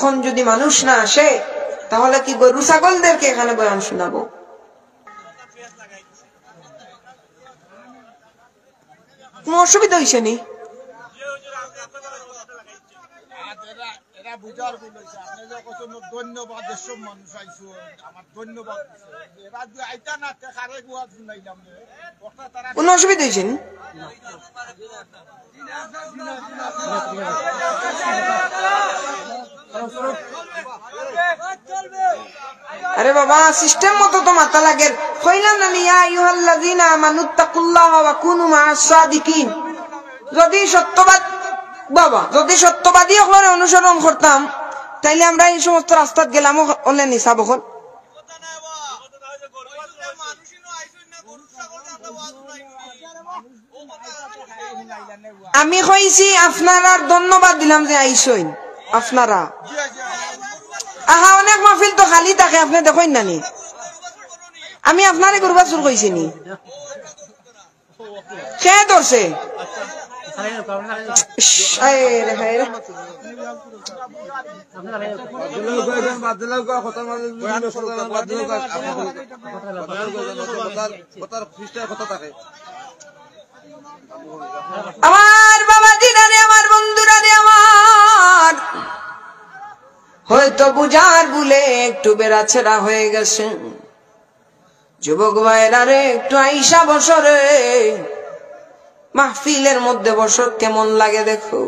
তখন যদি মানুষ না আসে তাহলে কি গরু ছাগলদেরকে এখানে বয়ান শোনাবো? কোন অসুবিধা হয়েছে নি? ধন্যবাদ, এসব মানুষ আইসো আমার ধন্যবাদ। কোন অসুবিধা হয়েছে নি? আরে বাবা, সিস্টেম মতো তো মাথা লাগে। কইলাম না ইয়া আইয়ুহাল্লাযীনা আমানুত্তাকুল্লাহা ওয়া কুনু মা'আস সাদিকিন। যদি সত্যবাদী হলে অনুসরণ করতাম তাইলে আমরা এই সমস্ত রাস্তাত গেলাম হলে নিসাব হল। আমি কইছি আপনারা ধন্যবাদ দিলাম যে আইসইন আপনারা। আহা, অনেক মাহফিল তো খালি থাকে, আপনি দেখেন না নি? আমি আপনারে করবা শুরু কইছি নি? কে ধরছে? আমার বাবাজিরা রে, আমার বন্ধুরা রে, আমার হয়তো বুঝার ভুলে একটু বেড়াছেড়া হয়ে গেছে। যুবক ভাইরা রে, একটু আইসা বসরে মাহফিলের মধ্যে বসর, কেমন লাগে দেখো।